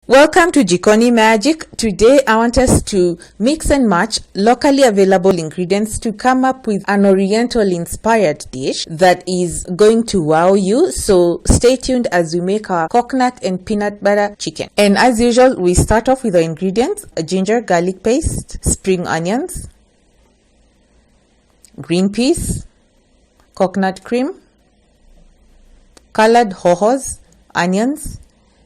Welcome to Jikoni Magic. Today I want us to mix and match locally available ingredients to come up with an oriental inspired dish that is going to wow you. So stay tuned as we make our coconut and peanut butter chicken. And as usual, we start off with the ingredients: ginger garlic paste, spring onions, green peas, coconut cream, colored hohos, onions,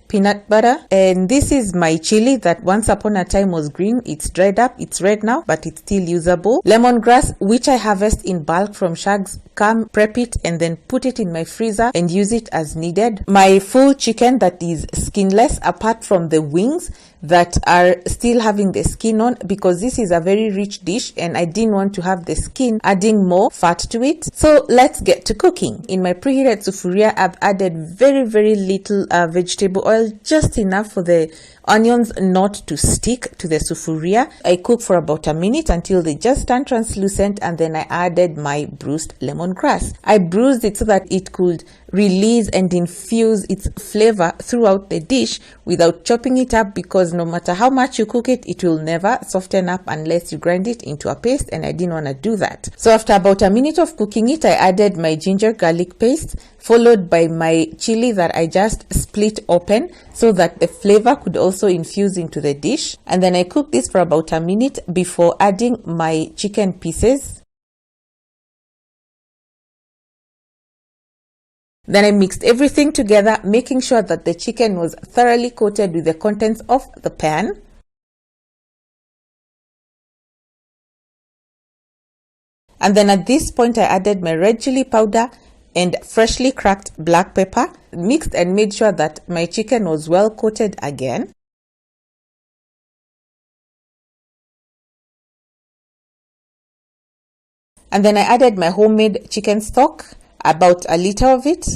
peanut butter, and this is my chili that once upon a time was green. It's dried up, it's red now, but it's still usable. Lemongrass, which I harvest in bulk from shags, come prep it and then put it in my freezer and use it as needed. My full chicken that is skinless apart from the wings that are still having the skin on, because this is a very rich dish and I didn't want to have the skin adding more fat to it. So let's get to cooking. In my preheated sufuria, I've added very little vegetable oil, just enough for the onions not to stick to the sufuria. I cook for about a minute until they just turn translucent, and then I added my bruised lemongrass. I bruised it so that it could release and infuse its flavor throughout the dish without chopping it up, because no matter how much you cook it, it will never soften up unless you grind it into a paste, and I didn't want to do that. So after about a minute of cooking it, I added my ginger garlic paste, followed by my chili that I just split open so that the flavor could also infuse into the dish. And then I cooked this for about a minute before adding my chicken pieces. Then I mixed everything together, making sure that the chicken was thoroughly coated with the contents of the pan. And then at this point, I added my red chili powder and freshly cracked black pepper, mixed and made sure that my chicken was well coated again. And then I added my homemade chicken stock, about a liter of it.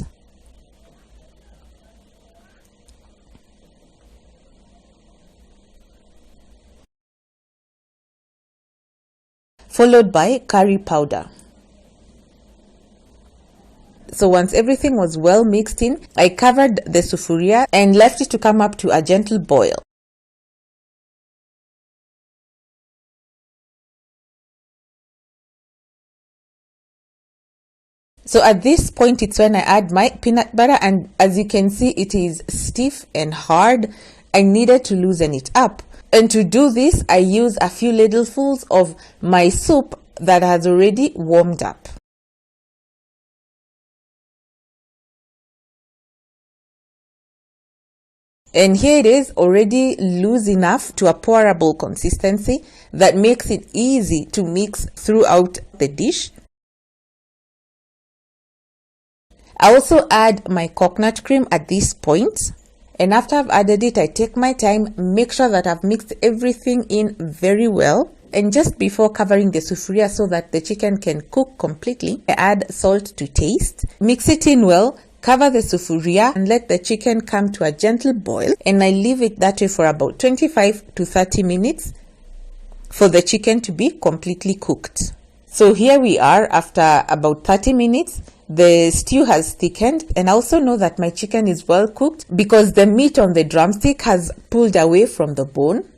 Followed by curry powder. So once everything was well mixed in, I covered the sufuria and left it to come up to a gentle boil. So at this point, it's when I add my peanut butter, and as you can see, it is stiff and hard. I needed to loosen it up. And to do this, I use a few ladlefuls of my soup that has already warmed up. And here it is, already loose enough to a pourable consistency that makes it easy to mix throughout the dish. I also add my coconut cream at this point, and after I've added it, I take my time, make sure that I've mixed everything in very well. And just before covering the sufuria so that the chicken can cook completely, I add salt to taste, mix it in well, cover the sufuria and let the chicken come to a gentle boil, and I leave it that way for about 25 to 30 minutes for the chicken to be completely cooked. So here we are after about 30 minutes. The stew has thickened, and I also know that my chicken is well cooked because the meat on the drumstick has pulled away from the bone.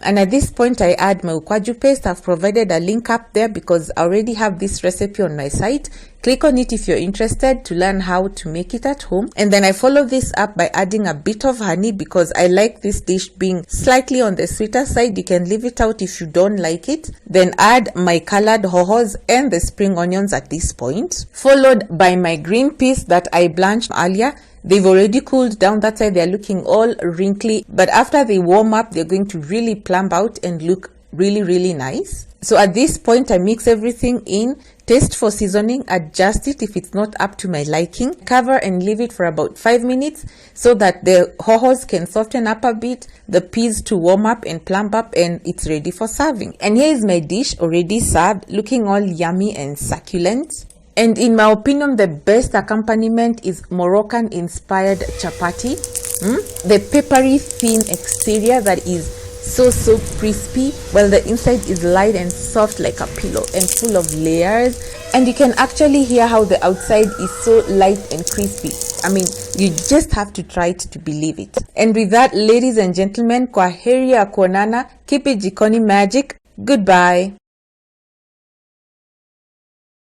And at this point, I add my ukwaju paste. I've provided a link up there because I already have this recipe on my site. Click on it if you're interested to learn how to make it at home. And then I follow this up by adding a bit of honey because I like this dish being slightly on the sweeter side. You can leave it out if you don't like it. Then add my colored hohos and the spring onions at this point, followed by my green peas that I blanched earlier. They've already cooled down. That's why they're looking all wrinkly, but after they warm up, they're going to really plump out and look really nice. So at this point, I mix everything in, taste for seasoning, adjust it if it's not up to my liking, cover and leave it for about 5 minutes so that the hohos can soften up a bit, the peas to warm up and plump up, and it's ready for serving. And here is my dish already served, looking all yummy and succulent. And in my opinion, the best accompaniment is Moroccan-inspired chapati. The peppery thin exterior that is so crispy, while the inside is light and soft like a pillow and full of layers. And you can actually hear how the outside is so light and crispy. I mean, you just have to try it to believe it. And with that, ladies and gentlemen, kwaheri ya kuonana, keep it Jikoni magic. Goodbye.